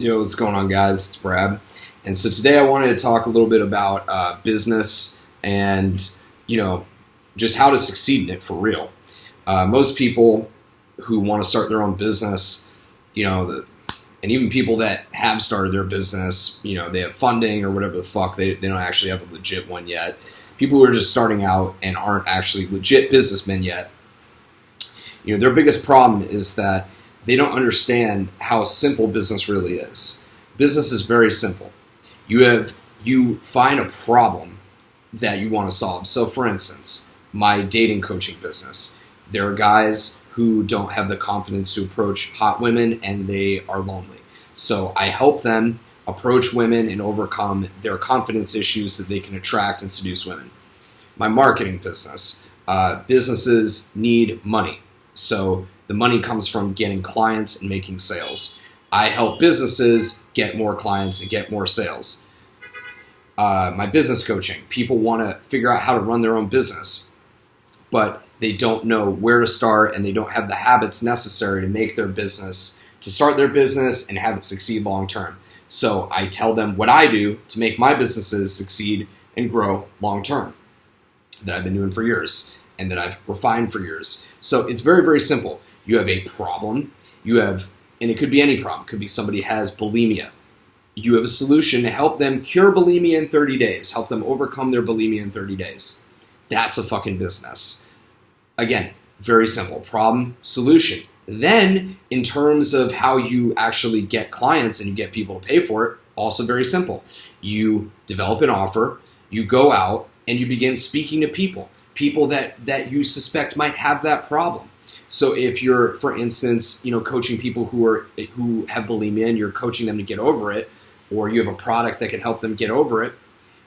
Yo, what's going on, guys? It's Brad. And so today I wanted to talk a little bit about business and, you know, just how to succeed in it for real. Most people who want to start their own business, and even people that have started their business, they have funding or whatever the fuck, they don't actually have a legit one yet. People who are just starting out and aren't actually legit businessmen yet, their biggest problem is that they don't understand how simple business really is. Business is very simple. You find a problem that you want to solve. So for instance, my dating coaching business, there are guys who don't have the confidence to approach hot women and they are lonely. So I help them approach women and overcome their confidence issues so that they can attract and seduce women. My marketing business, businesses need money. So the money comes from getting clients and making sales. I help businesses get more clients and get more sales. My business coaching, people want to figure out how to run their own business, but they don't know where to start and they don't have the habits necessary to make their business, to start their business and have it succeed long term. So I tell them what I do to make my businesses succeed and grow long term, that I've been doing for years and that I've refined for years. So it's very, very simple. You have a problem, and it could be any problem. It could be somebody has bulimia. You have a solution to help them cure bulimia in 30 days, help them overcome their bulimia in 30 days. That's a fucking business. Again, very simple. Problem, solution. Then, in terms of how you actually get clients and you get people to pay for it, also very simple. You develop an offer, you go out, and you begin speaking to people that you suspect might have that problem. So if you're, for instance, coaching people who have bulimia and you're coaching them to get over it, or you have a product that can help them get over it,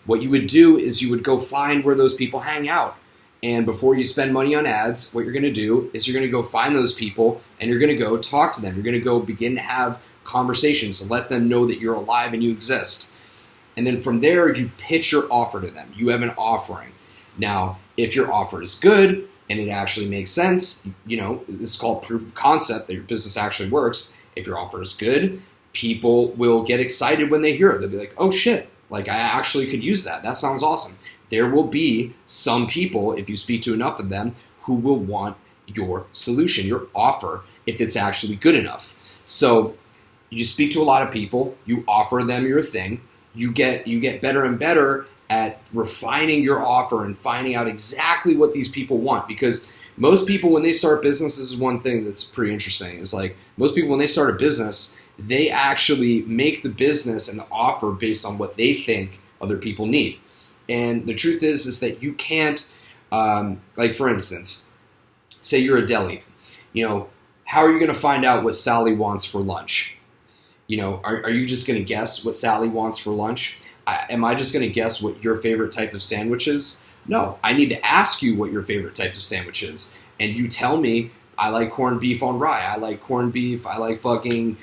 what you would do is you would go find where those people hang out. And before you spend money on ads, what you're going to do is you're going to go find those people and you're going to go talk to them. You're going to go begin to have conversations to let them know that you're alive and you exist. And then from there, you pitch your offer to them. You have an offering. Now, if your offer is good and it actually makes sense, this is called proof of concept that your business actually works. If your offer is good, people will get excited when they hear it. They'll be like, oh shit, like I actually could use that. That sounds awesome. There will be some people, if you speak to enough of them, who will want your solution, your offer, if it's actually good enough. So you speak to a lot of people, you offer them your thing, you get better and better at refining your offer and finding out exactly what these people want. Because most people, when they start business, this is one thing that's pretty interesting, is like most people, when they start a business, they actually make the business and the offer based on what they think other people need. And the truth is that you can't, like for instance, say you're a deli, how are you going to find out what Sally wants for lunch? Are you just going to guess what Sally wants for lunch? Am I just going to guess what your favorite type of sandwich is? No, I need to ask you what your favorite type of sandwich is. And you tell me, I like corned beef on rye. I like corned beef. I like fucking,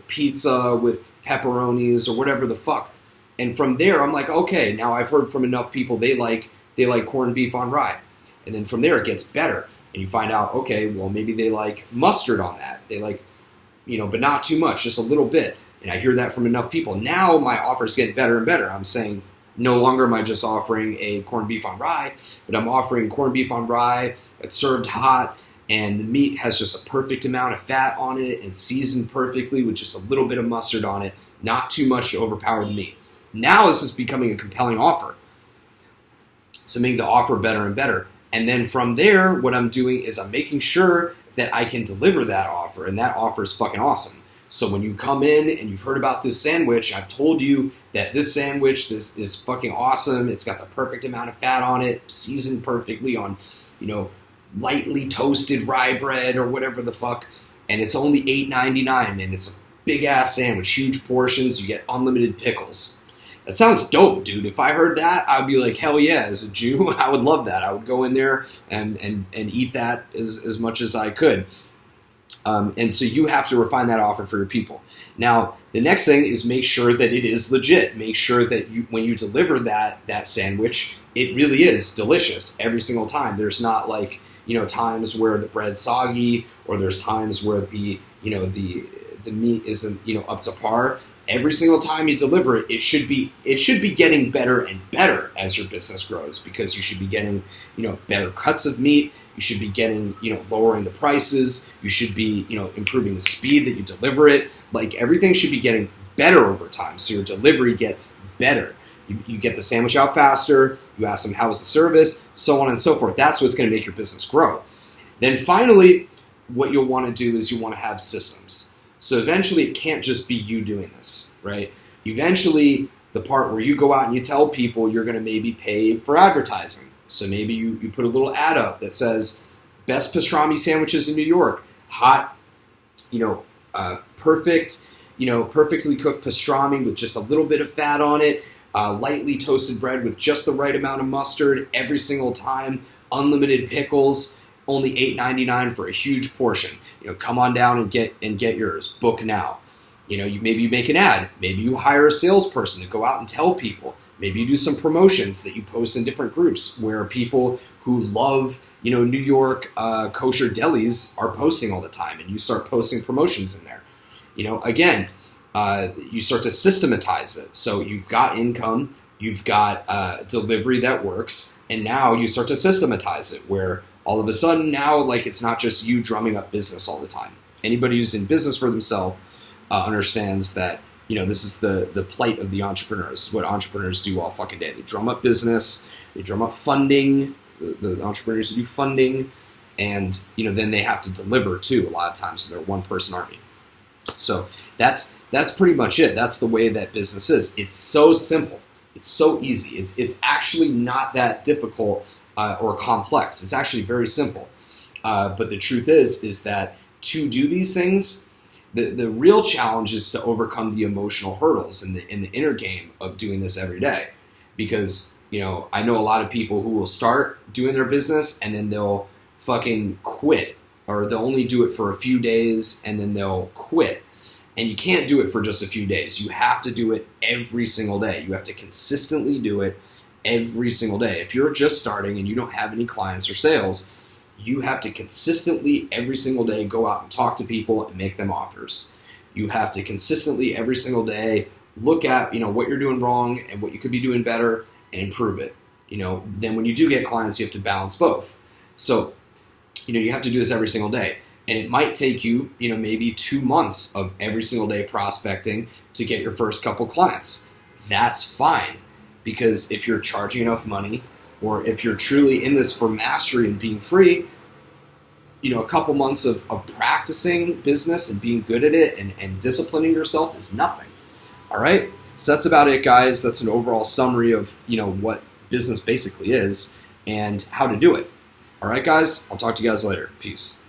pizza with pepperonis or whatever the fuck. And from there, I'm like, okay, now I've heard from enough people they like corned beef on rye. And then from there, it gets better. And you find out, okay, well, maybe they like mustard on that. They like, but not too much, just a little bit. And I hear that from enough people. Now my offers get better and better. I'm saying no longer am I just offering a corned beef on rye, but I'm offering corned beef on rye that's served hot, and the meat has just a perfect amount of fat on it and seasoned perfectly with just a little bit of mustard on it, not too much to overpower the meat. Now this is becoming a compelling offer. So making the offer better and better. And then from there, what I'm doing is I'm making sure that I can deliver that offer, and that offer is fucking awesome. So when you come in and you've heard about this sandwich, I've told you that this sandwich is fucking awesome. It's got the perfect amount of fat on it, seasoned perfectly on, lightly toasted rye bread or whatever the fuck. And it's only $8.99, and it's a big ass sandwich, huge portions. You get unlimited pickles. That sounds dope, dude. If I heard that, I'd be like, hell yeah, as a Jew, I would love that. I would go in there and eat that as much as I could. And so you have to refine that offer for your people. Now, the next thing is make sure that it is legit. Make sure that when you deliver that sandwich, it really is delicious every single time. There's not like, times where the bread's soggy, or there's times where the the meat isn't, up to par, every single time you deliver it, it should be getting better and better as your business grows, because you should be getting, better cuts of meat. You should be getting, lowering the prices. You should be, improving the speed that you deliver it. Like, everything should be getting better over time, so your delivery gets better. You get the sandwich out faster. You ask them, how was the service? So on and so forth. That's what's going to make your business grow. Then finally, what you'll want to do is you want to have systems. So eventually, it can't just be you doing this, right? Eventually, the part where you go out and you tell people you're going to maybe pay for advertising. So maybe you put a little ad up that says, best pastrami sandwiches in New York, hot, perfect, perfectly cooked pastrami with just a little bit of fat on it, lightly toasted bread with just the right amount of mustard every single time, unlimited pickles, only $8.99 for a huge portion. Come on down and get yours. Book now. Maybe you make an ad. Maybe you hire a salesperson to go out and tell people. Maybe you do some promotions that you post in different groups where people who love, New York kosher delis are posting all the time, and you start posting promotions in there. Again, you start to systematize it. So you've got income, you've got delivery that works, and now you start to systematize it where all of a sudden now, like, it's not just you drumming up business all the time. Anybody who's in business for themselves understands that, this is the plight of the entrepreneurs. This is what entrepreneurs do all fucking day. They drum up business, they drum up funding, the entrepreneurs who do funding, and, then they have to deliver too a lot of times, so they're a one-person army. So that's pretty much it. That's the way that business is. It's so simple. It's so easy. It's actually not that difficult or complex. It's actually very simple. But the truth is that to do these things, the real challenge is to overcome the emotional hurdles in the inner game of doing this every day. Because, I know a lot of people who will start doing their business and then they'll fucking quit, or they'll only do it for a few days and then they'll quit. And you can't do it for just a few days. You have to do it every single day. You have to consistently do it every single day. If you're just starting and you don't have any clients or sales, you have to consistently every single day go out and talk to people and make them offers. You have to consistently every single day look at, what you're doing wrong and what you could be doing better and improve it. Then when you do get clients, you have to balance both. So, you have to do this every single day. And it might take you, maybe 2 months of every single day prospecting to get your first couple clients. That's fine. Because if you're charging enough money, or if you're truly in this for mastery and being free, a couple months of practicing business and being good at it and disciplining yourself is nothing. All right? So that's about it, guys. That's an overall summary of, what business basically is and how to do it. All right, guys? I'll talk to you guys later. Peace.